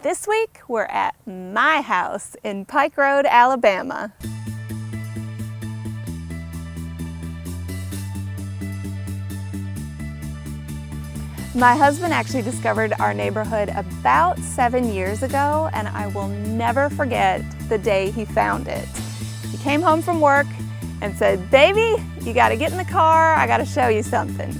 This week, we're at my house in Pike Road, Alabama. My husband actually discovered our neighborhood about 7 years ago, and I will never forget the day he found it. He came home from work and said, "Baby, you gotta get in the car, I gotta show you something."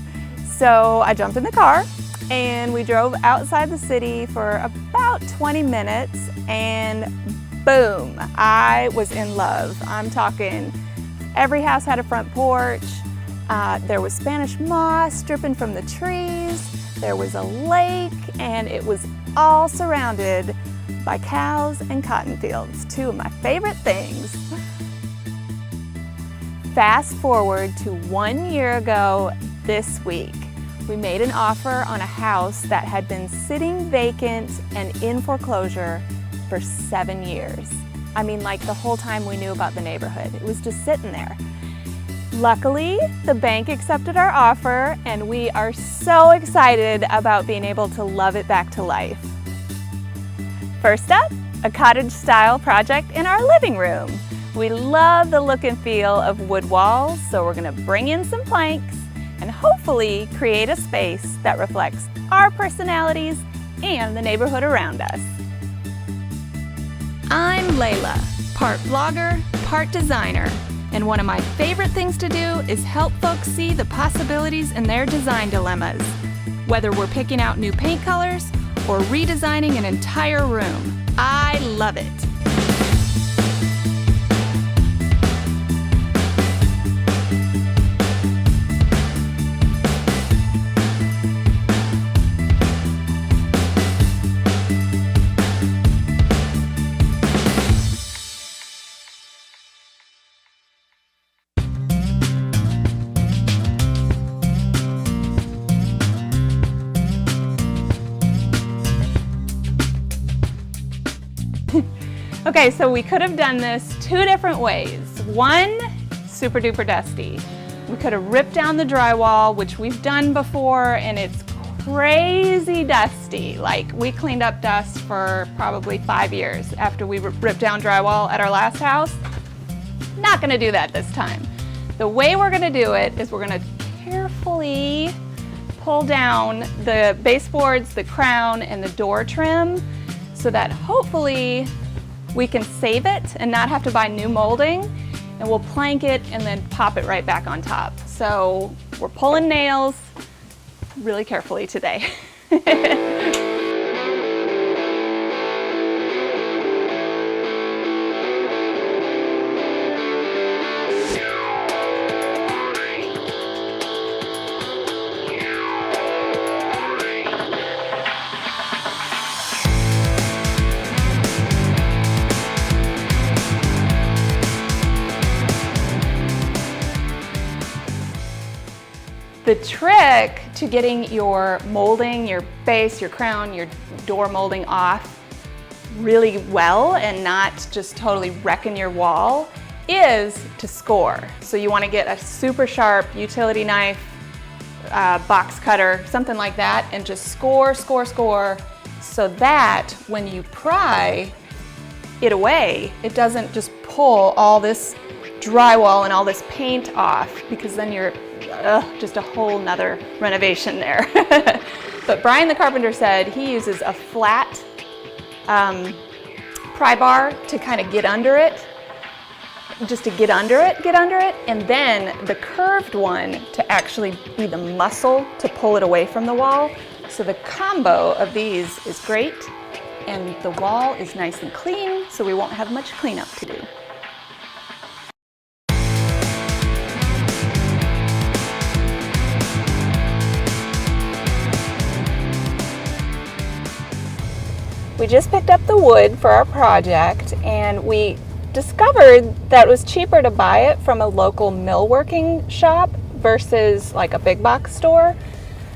So I jumped in the car and we drove outside the city for about 20 minutes and boom, I was in love. I'm talking every house had a front porch, there was Spanish moss dripping from the trees, there was a lake, and it was all surrounded by cows and cotton fields, two of my favorite things. Fast forward to 1 year ago this week. We made an offer on a house that had been sitting vacant and in foreclosure for 7 years. I mean, like the whole time we knew about the neighborhood. It was just sitting there. Luckily, the bank accepted our offer and we are so excited about being able to love it back to life. First up, a cottage-style project in our living room. We love the look and feel of wood walls, so we're gonna bring in some planks and hopefully create a space that reflects our personalities and the neighborhood around us. I'm Layla, part blogger, part designer, and one of my favorite things to do is help folks see the possibilities in their design dilemmas, whether we're picking out new paint colors or redesigning an entire room. I love it. Okay, so we could have done this two different ways. One, super duper dusty. We could have ripped down the drywall, which we've done before, and it's crazy dusty. Like, we cleaned up dust for probably 5 years after we ripped down drywall at our last house. Not gonna do that this time. The way we're gonna do it is we're gonna carefully pull down the baseboards, the crown, and the door trim so that hopefully we can save it and not have to buy new molding, and we'll plank it and then pop it right back on top. So we're pulling nails really carefully today. The trick to getting your molding, your base, your crown, your door molding off really well and not just totally wrecking your wall is to score. So you want to get a super sharp utility knife, box cutter, something like that, and just score, score, score, so that when you pry it away, it doesn't just pull all this drywall and all this paint off, because then you're just a whole nother renovation there. But Brian the carpenter said he uses a flat pry bar to kind of get under it, just to get under it, and then the curved one to actually be the muscle to pull it away from the wall. So the combo of these is great, and the wall is nice and clean, so we won't have much cleanup to do. We just picked up the wood for our project, and we discovered that it was cheaper to buy it from a local millworking shop versus like a big box store.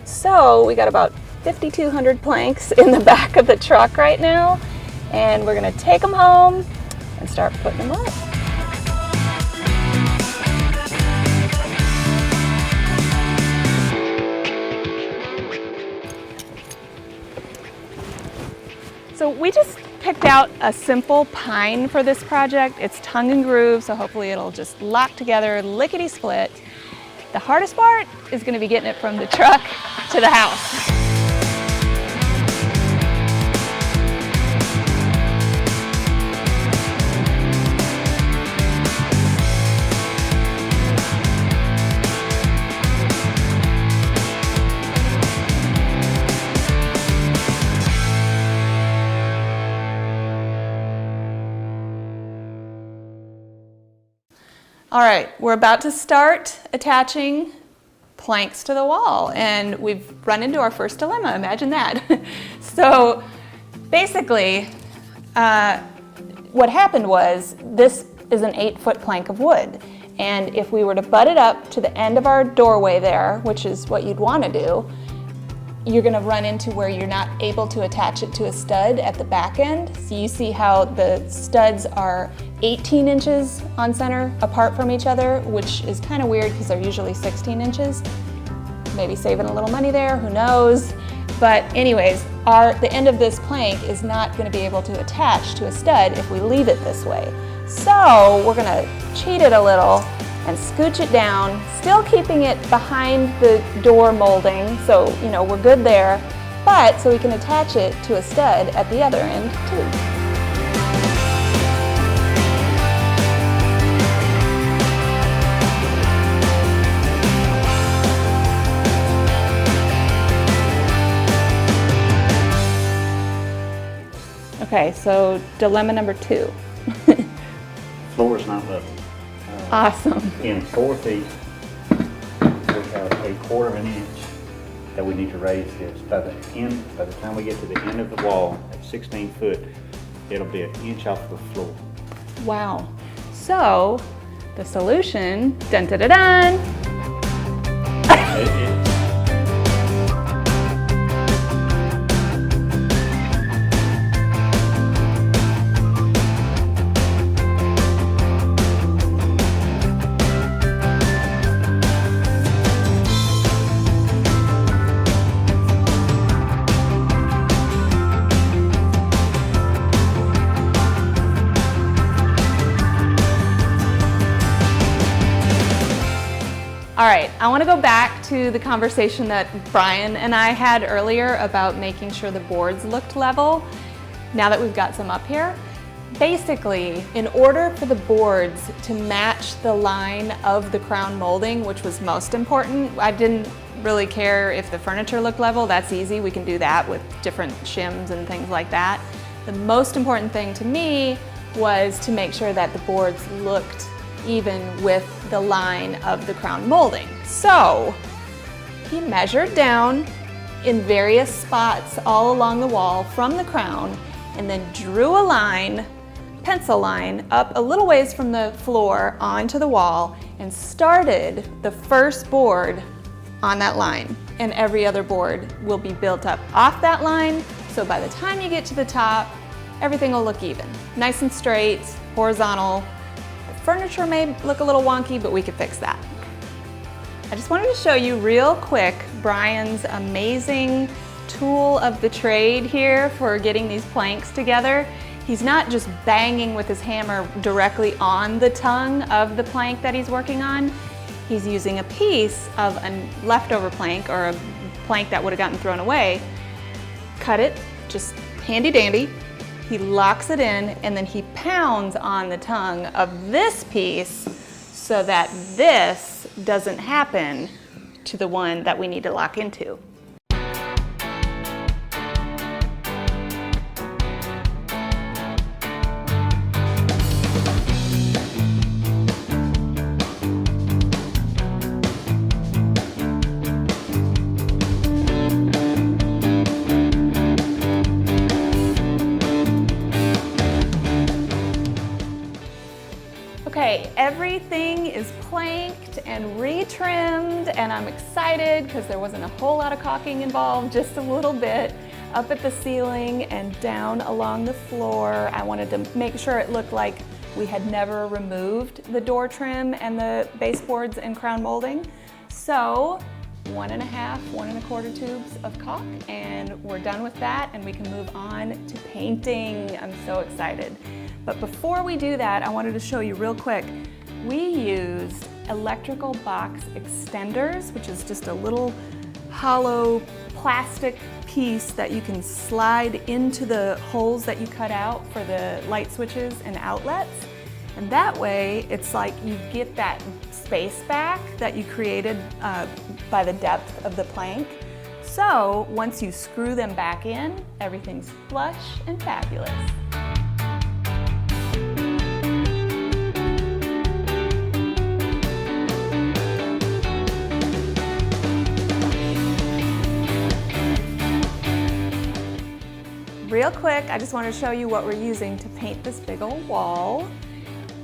So we got about 5,200 planks in the back of the truck right now, and we're gonna take them home and start putting them up. So we just picked out a simple pine for this project. It's tongue and groove, so hopefully it'll just lock together lickety-split. The hardest part is going to be getting it from the truck to the house. All right, we're about to start attaching planks to the wall, and we've run into our first dilemma. Imagine that. So basically, what happened was this is an 8-foot plank of wood, and if we were to butt it up to the end of our doorway there, which is what you'd want to do, you're going to run into where you're not able to attach it to a stud at the back end. So you see how the studs are 18 inches on center apart from each other, which is kind of weird because they're usually 16 inches. Maybe saving a little money there, who knows? But anyways, the end of this plank is not going to be able to attach to a stud if we leave it this way. So we're going to cheat it a little and scooch it down, still keeping it behind the door molding, so you know we're good there, but so we can attach it to a stud at the other end too. Okay, so dilemma number 2. Floor is not level. Awesome. In 4 feet, we have a 1/4 inch that we need to raise this. By the time we get to the end of the wall at 16 foot, it'll be 1 inch off the floor. Wow. So the solution, dun dun dun dun. All right, I want to go back to the conversation that Brian and I had earlier about making sure the boards looked level. Now that we've got some up here, basically, in order for the boards to match the line of the crown molding, which was most important, I didn't really care if the furniture looked level. That's easy. We can do that with different shims and things like that. The most important thing to me was to make sure that the boards looked even with the line of the crown molding. So he measured down in various spots all along the wall from the crown and then drew a line, pencil line, up a little ways from the floor onto the wall and started the first board on that line. And every other board will be built up off that line, so by the time you get to the top, everything will look even. Nice and straight, horizontal. Furniture may look a little wonky, but we could fix that. I just wanted to show you real quick Brian's amazing tool of the trade here for getting these planks together. He's not just banging with his hammer directly on the tongue of the plank that he's working on. He's using a piece of a leftover plank or a plank that would have gotten thrown away, cut it, just handy dandy. He locks it in and then he pounds on the tongue of this piece so that this doesn't happen to the one that we need to lock into. Okay, everything is planked and retrimmed, and I'm excited because there wasn't a whole lot of caulking involved, just a little bit up at the ceiling and down along the floor. I wanted to make sure it looked like we had never removed the door trim and the baseboards and crown molding. So 1.5, 1.25 tubes of caulk, and we're done with that and we can move on to painting. I'm so excited. But before we do that, I wanted to show you real quick. We used electrical box extenders, which is just a little hollow plastic piece that you can slide into the holes that you cut out for the light switches and outlets. And that way, it's like you get that space back that you created by the depth of the plank. So once you screw them back in, everything's flush and fabulous. Real quick, I just wanted to show you what we're using to paint this big old wall.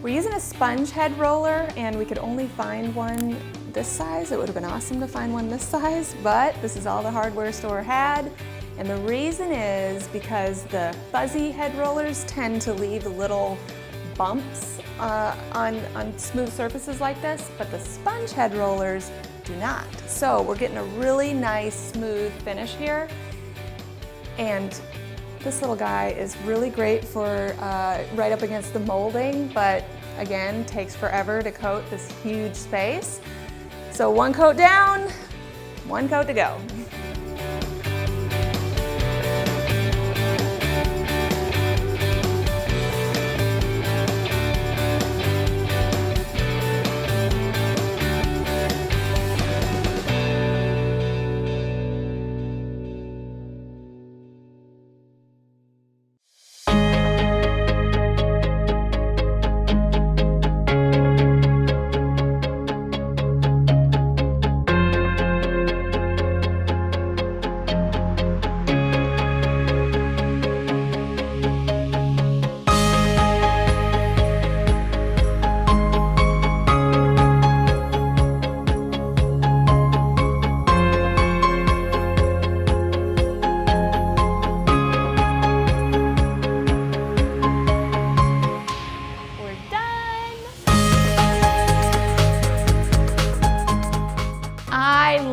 We're using a sponge head roller, and we could only find one this size. It would have been awesome to find one this size, but this is all the hardware store had. And the reason is because the fuzzy head rollers tend to leave little bumps on smooth surfaces like this, but the sponge head rollers do not. So we're getting a really nice smooth finish here. And this little guy is really great for right up against the molding, but again, takes forever to coat this huge space. So one coat down, one coat to go.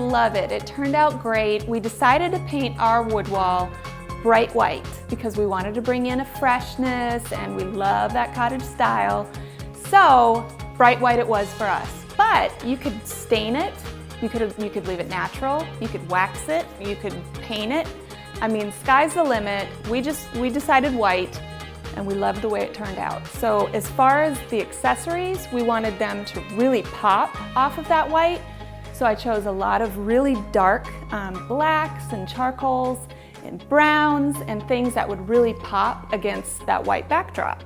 Love it. It turned out great. We decided to paint our wood wall bright white because we wanted to bring in a freshness and we love that cottage style. So bright white it was for us. But you could stain it, you could leave it natural, you could wax it, you could paint it. I mean, sky's the limit. We decided white and we loved the way it turned out. So as far as the accessories, we wanted them to really pop off of that white. So I chose a lot of really dark blacks and charcoals and browns and things that would really pop against that white backdrop.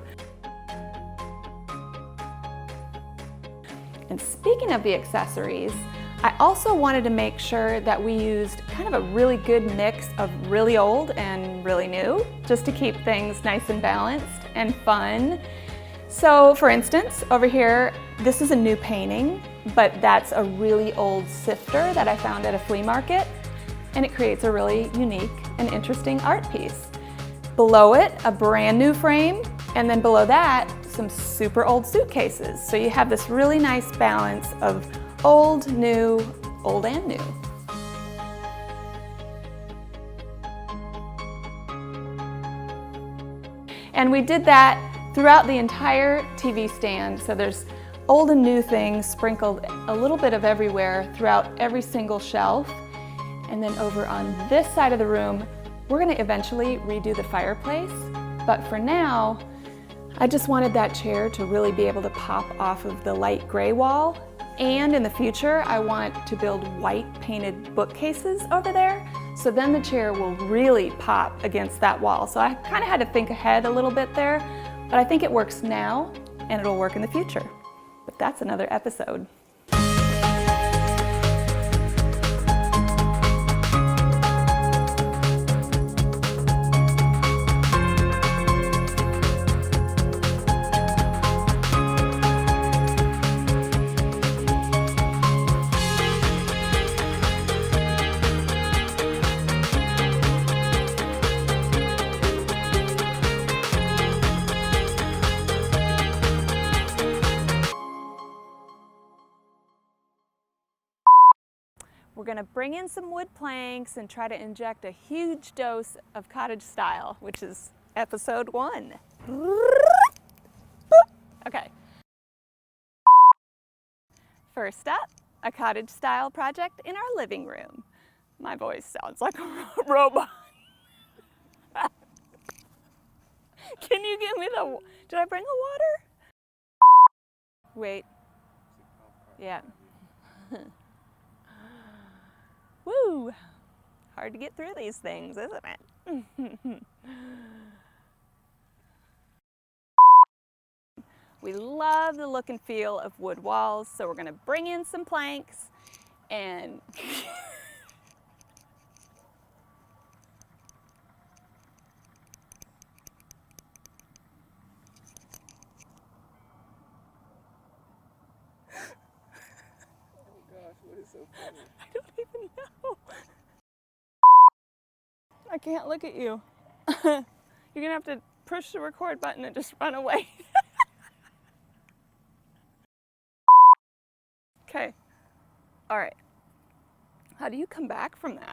And speaking of the accessories, I also wanted to make sure that we used kind of a really good mix of really old and really new, just to keep things nice and balanced and fun. So for instance, over here, this is a new painting, but that's a really old sifter that I found at a flea market, and it creates a really unique and interesting art piece. Below it, a brand new frame, and then below that, some super old suitcases. So you have this really nice balance of old, new, old and new. And we did that throughout the entire TV stand. So there's old and new things sprinkled a little bit of everywhere throughout every single shelf. And then over on this side of the room, we're gonna eventually redo the fireplace. But for now, I just wanted that chair to really be able to pop off of the light gray wall. And in the future, I want to build white painted bookcases over there. So then the chair will really pop against that wall. So I kind of had to think ahead a little bit there, but I think it works now and it'll work in the future. But that's another episode. We're gonna bring in some wood planks and try to inject a huge dose of cottage style, which is episode 1. Okay. First up, a cottage style project in our living room. My voice sounds like a robot. Can you give me the, did I bring a water? Wait. Yeah. Woo! Hard to get through these things, isn't it? We love the look and feel of wood walls, so we're gonna bring in some planks and What is so funny? I don't even know. I can't look at you. You're gonna have to push the record button and just run away. Okay. All right. How do you come back from that?